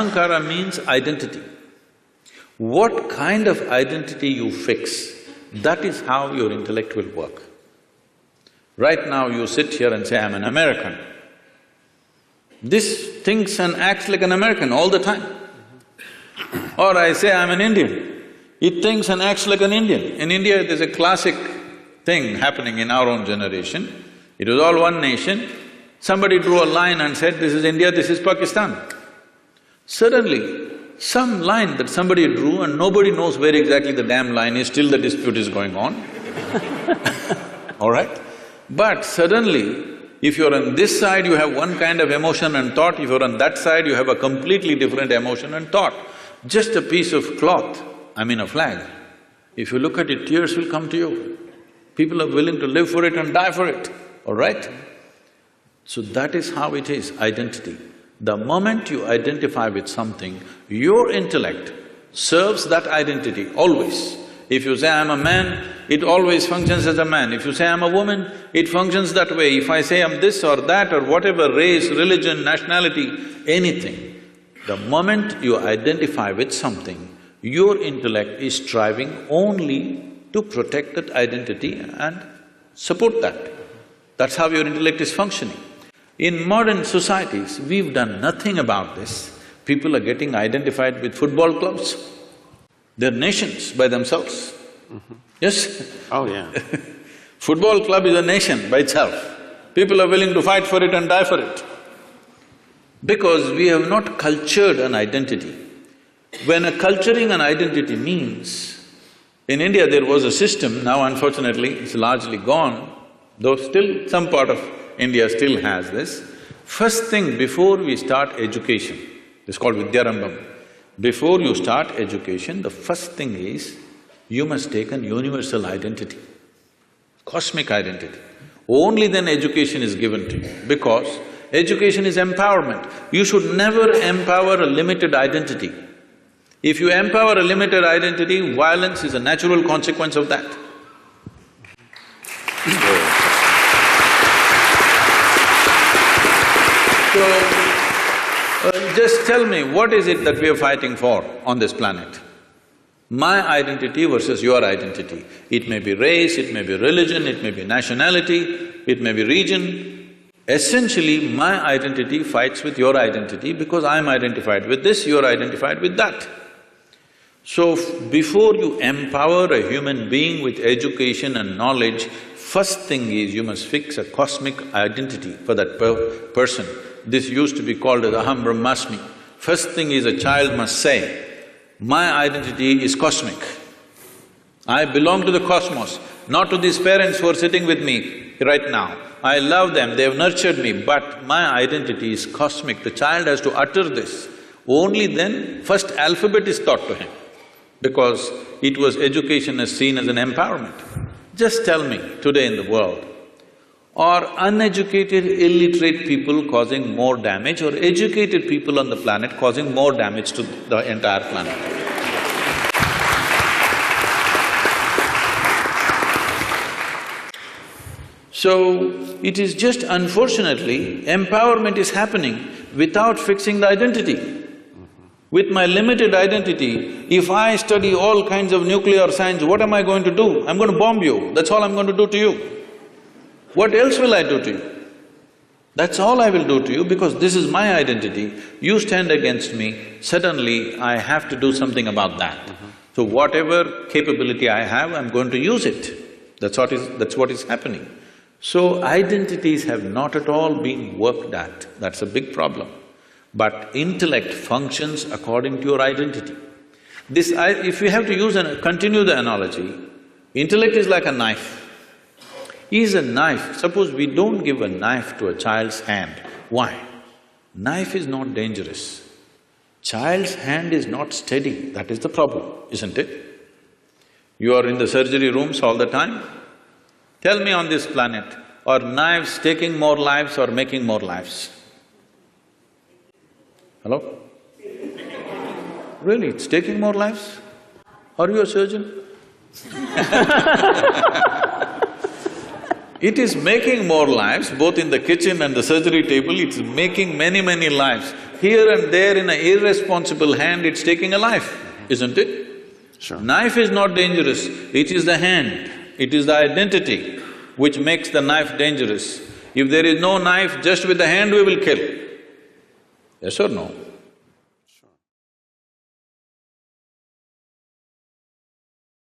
Ahankara means identity. What kind of identity you fix, that is how your intellect will work. Right now you sit here and say, I'm an American. This thinks and acts like an American all the time. Or I say, I'm an Indian. It thinks and acts like an Indian. In India, there's a classic thing happening in our own generation. It was all one nation. Somebody drew a line and said, this is India, this is Pakistan. Suddenly, some line that somebody drew and nobody knows where exactly the damn line is, still the dispute is going on. All right? But suddenly, if you're on this side, you have one kind of emotion and thought, if you're on that side, you have a completely different emotion and thought. Just a piece of cloth, I mean a flag, if you look at it, tears will come to you. People are willing to live for it and die for it, all right? So that is how it is, identity. The moment you identify with something, your intellect serves that identity, always. If you say, I'm a man, it always functions as a man. If you say, I'm a woman, it functions that way. If I say I'm this or that or whatever, race, religion, nationality, anything, the moment you identify with something, your intellect is striving only to protect that identity and support that. That's how your intellect is functioning. In modern societies, we've done nothing about this. People are getting identified with football clubs. They're nations by themselves. Yes? Oh, yeah. Football club is a nation by itself. People are willing to fight for it and die for it. Because we have not cultured an identity. When a culturing an identity means, in India there was a system, now unfortunately it's largely gone, though still some part of India still has this. First thing before we start education, it's called Vidyarambham. Before you start education, the first thing is, you must take an universal identity, cosmic identity. Only then education is given to you, because education is empowerment. You should never empower a limited identity. If you empower a limited identity, violence is a natural consequence of that. Just tell me, what is it that we are fighting for on this planet? My identity versus your identity. It may be race, it may be religion, it may be nationality, it may be region. Essentially, my identity fights with your identity because I'm identified with this, you're identified with that. So, before you empower a human being with education and knowledge, first thing is you must fix a cosmic identity for that person. This used to be called as Aham Brahmasmi. First thing is a child must say, my identity is cosmic. I belong to the cosmos, not to these parents who are sitting with me right now. I love them, they have nurtured me, but my identity is cosmic. The child has to utter this. Only then, first alphabet is taught to him, because it was education as seen as an empowerment. Just tell me, today in the world, are uneducated, illiterate people causing more damage or educated people on the planet causing more damage to the entire planet? So, it is just unfortunately, empowerment is happening without fixing the identity. With my limited identity, if I study all kinds of nuclear science, what am I going to do? I'm going to bomb you, that's all I'm going to do to you. What else will I do to you? That's all I will do to you because this is my identity. You stand against me, suddenly I have to do something about that. So whatever capability I have, I'm going to use it. That's what is happening. So identities have not at all been worked at, that's a big problem. But intellect functions according to your identity. If you have to continue the analogy, intellect is like a knife. Is a knife, suppose we don't give a knife to a child's hand. Why? Knife is not dangerous. Child's hand is not steady, that is the problem, isn't it? You are in the surgery rooms all the time. Tell me on this planet, are knives taking more lives or making more lives? Hello? Really, it's taking more lives? Are you a surgeon? It is making more lives, both in the kitchen and the surgery table, it's making many lives. here and there in an irresponsible hand, it's taking a life, isn't it? Sure. Knife is not dangerous, it is the hand, it is the identity which makes the knife dangerous. If there is no knife, just with the hand we will kill. Yes or no?